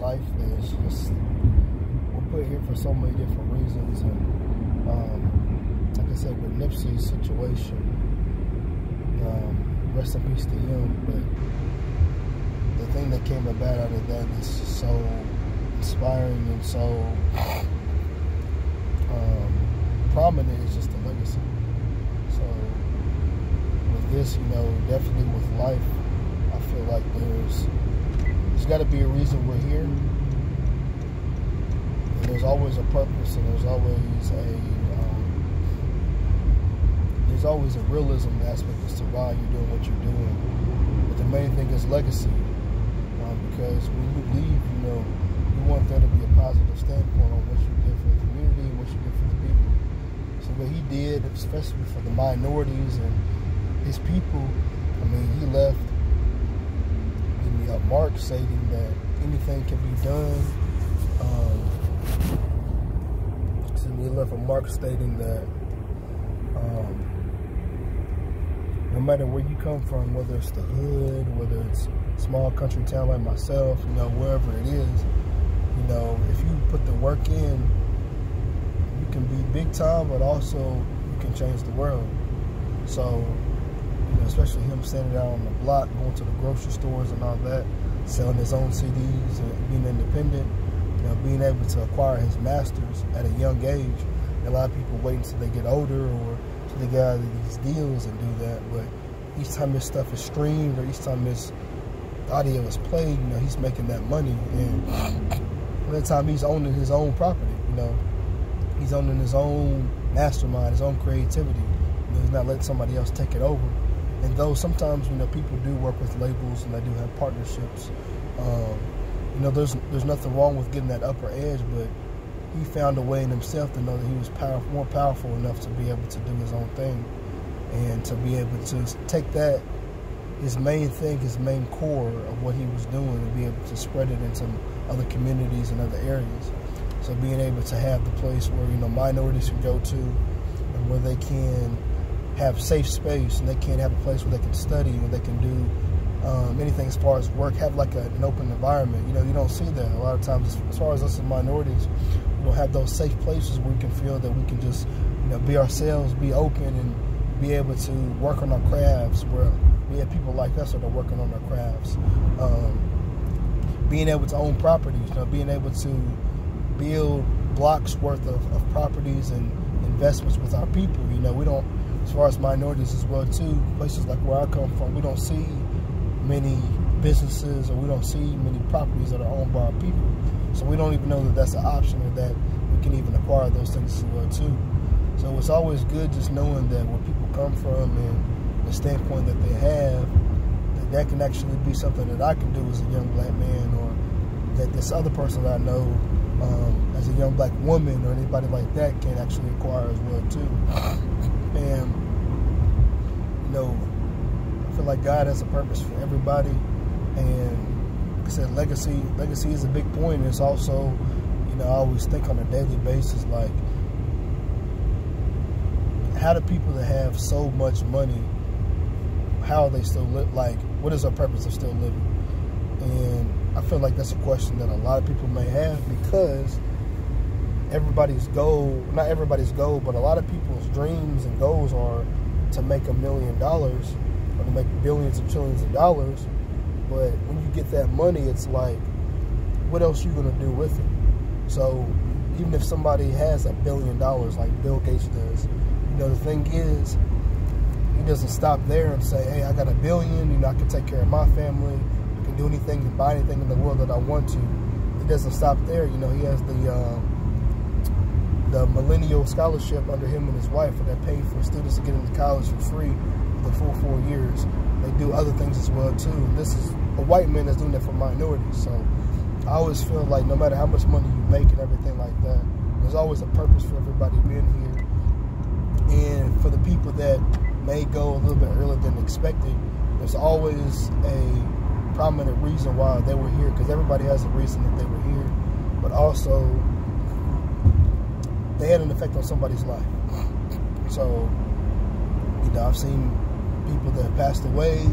life that is just, we're put here for so many different reasons. And like I said, with Nipsey's situation, rest in peace to him, but the thing that came about out of that is so inspiring and so prominent is just the legacy. So with this, you know, definitely with life, I feel like there's got to be a reason we're here, and there's always a purpose, and there's always a realism aspect as to why you're doing what you're doing. But the main thing is legacy, because when you leave, you know, you want there to be a positive standpoint on what you did for the community and what you did for the people. So what he did, especially for the minorities and his people, I mean, he left a mark stating that anything can be done. So he left a mark stating that no matter where you come from, whether it's the hood, whether it's a small country town like myself, you know, wherever it is, you know, if you put the work in, you can be big time, but also you can change the world. So, you know, especially him standing out on the block, going to the grocery stores and all that, selling his own CDs and being independent, you know, being able to acquire his masters at a young age. A lot of people wait until they get older or until they get out of these deals and do that, but each time his stuff is streamed or each time his audio is played, you know, he's making that money. And by the time he's owning his own property, you know, he's owning his own mastermind, his own creativity. You know, he's not letting somebody else take it over. And though sometimes, you know, people do work with labels and they do have partnerships, you know, there's nothing wrong with getting that upper edge, but he found a way in himself to know that he was more powerful enough to be able to do his own thing and to be able to take that, his main thing, his main core of what he was doing, and be able to spread it into other communities and other areas. So being able to have the place where, you know, minorities can go to and where they can have safe space, and they can have a place where they can study, where they can do anything as far as work, have like an open environment. You know, you don't see that a lot of times. As far as us as minorities, we don't have those safe places where we can feel that we can just, you know, be ourselves, be open, and be able to work on our crafts, where we have people like us that are working on our crafts. Being able to own properties, you know, being able to build blocks worth of properties and investments with our people. You know, we don't, as far as minorities as well too, places like where I come from, we don't see many businesses, or we don't see many properties that are owned by our people. So we don't even know that that's an option, or that we can even acquire those things as well too. So it's always good just knowing that where people come from and the standpoint that they have, that can actually be something that I can do as a young black man, or that this other person that I know as a young black woman or anybody like that can actually acquire as well too. And, you know, I feel like God has a purpose for everybody, and like I said, legacy is a big point. And it's also, you know, I always think on a daily basis, like, how do people that have so much money, how are they still live? Like, what is our purpose of still living? And I feel like that's a question that a lot of people may have, because everybody's goal, not everybody's goal, but a lot of people's dreams and goals are to make $1 million or to make billions and trillions of dollars. But when you get that money, it's like, what else are you going to do with it? So even if somebody has $1 billion like Bill Gates does, you know, the thing is, he doesn't stop there and say, hey, I got $1 billion, you know, I can take care of my family, I can do anything and buy anything in the world that I want to. He doesn't stop there. You know, he has the millennial scholarship under him and his wife that pay for students to get into college for free for the full 4 years. They do other things as well too. And this is a white man that's doing that for minorities. So I always feel like no matter how much money you make and everything like that, there's always a purpose for everybody being here. And for the people that may go a little bit earlier than expected, there's always a prominent reason why they were here, because everybody has a reason that they were here, but also they had an effect on somebody's life. So, you know, I've seen people that have passed away,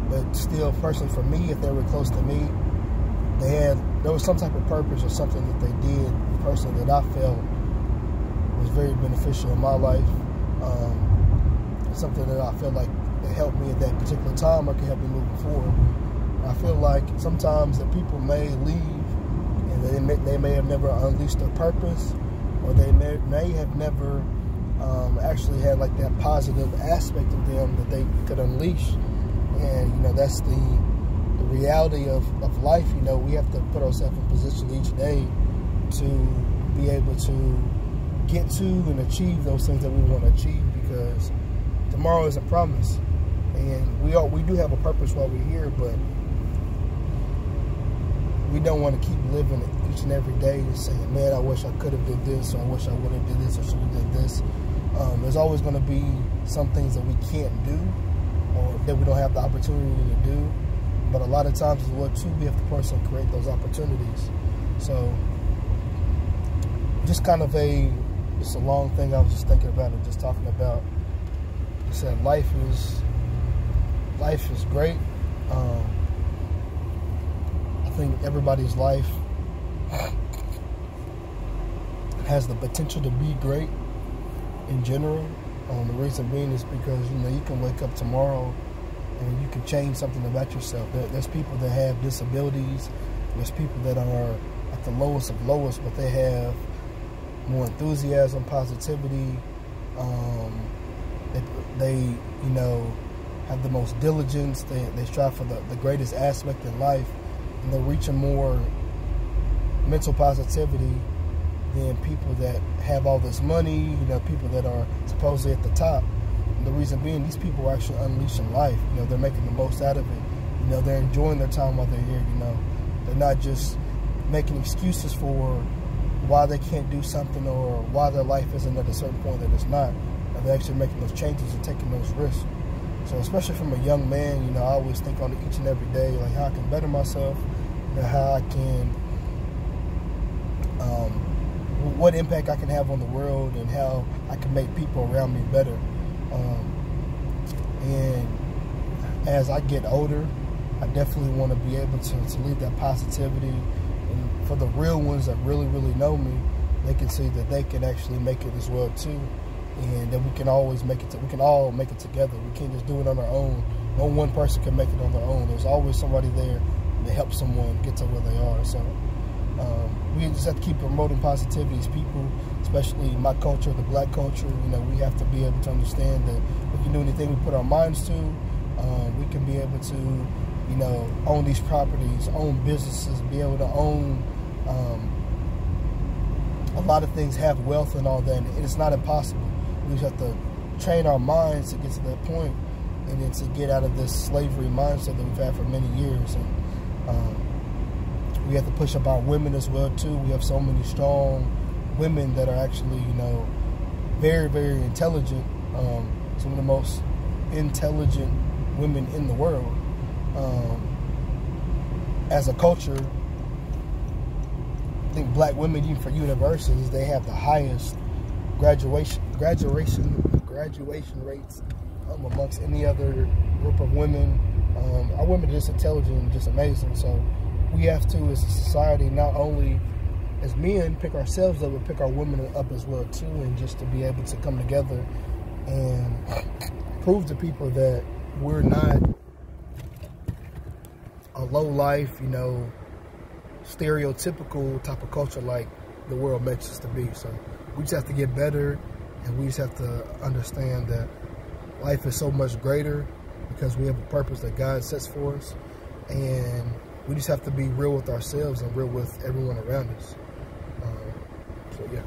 but still, personally for me, if they were close to me, there was some type of purpose or something that they did personally that I felt was very beneficial in my life. Something that I feel like it helped me at that particular time or can help me moving forward. I feel like sometimes that people may leave and they may have never unleashed their purpose, or they may have never actually had like that positive aspect of them that they could unleash. And you know, that's the reality of life. You know, we have to put ourselves in position each day to be able to get to and achieve those things that we want to achieve, because tomorrow isn't promised. And we do have a purpose while we're here, but we don't want to keep living each and every day and saying, man, I wish I could have did this, or I wish I would have did this, or should have did this. There's always going to be some things that we can't do, or that we don't have the opportunity to do. But a lot of times as well too, we have to personally create those opportunities. So just kind of it's a long thing I was just thinking about and just talking about. I said life is great. I think everybody's life has the potential to be great in general. The reason being is because, you know, you can wake up tomorrow and you can change something about yourself. There's people that have disabilities. There's people that are at the lowest of lowest, but they have more enthusiasm, positivity. They you know, have the most diligence. They strive for the greatest aspect in life, and they're reaching more mental positivity than people that have all this money, you know, people that are supposedly at the top. And the reason being, these people are actually unleashing life. You know, they're making the most out of it. You know, they're enjoying their time while they're here. You know, they're not just making excuses for why they can't do something or why their life isn't at a certain point that it's not. And they're actually making those changes and taking those risks. So especially from a young man, you know, I always think on it each and every day, like how I can better myself, you know, how I can, what impact I can have on the world, and how I can make people around me better. And as I get older, I definitely want to be able to leave that positivity. And for the real ones that really, really know me, they can see that they can actually make it as well too. And that we can always make it, we can all make it together. We can't just do it on our own. No one person can make it on their own. There's always somebody there to help someone get to where they are. So we just have to keep promoting positivity as people, especially my culture, the black culture. You know, we have to be able to understand that we can do anything we put our minds to. We can be able to, you know, own these properties, own businesses, be able to own a lot of things, have wealth and all that. And it's not impossible. We just have to train our minds to get to that point, and then to get out of this slavery mindset that we've had for many years. And we have to push up our women as well too. We have so many strong women that are actually, you know, very, very intelligent. Some of the most intelligent women in the world. As a culture, I think black women, even for universities, they have the highest graduation rates amongst any other group of women. Our women are just intelligent and just amazing. So we have to, as a society, not only as men pick ourselves up, but pick our women up as well too, and just to be able to come together and prove to people that we're not a low life, you know, stereotypical type of culture like the world makes us to be. So we just have to get better, and we just have to understand that life is so much greater because we have a purpose that God sets for us, and we just have to be real with ourselves and real with everyone around us. So yeah.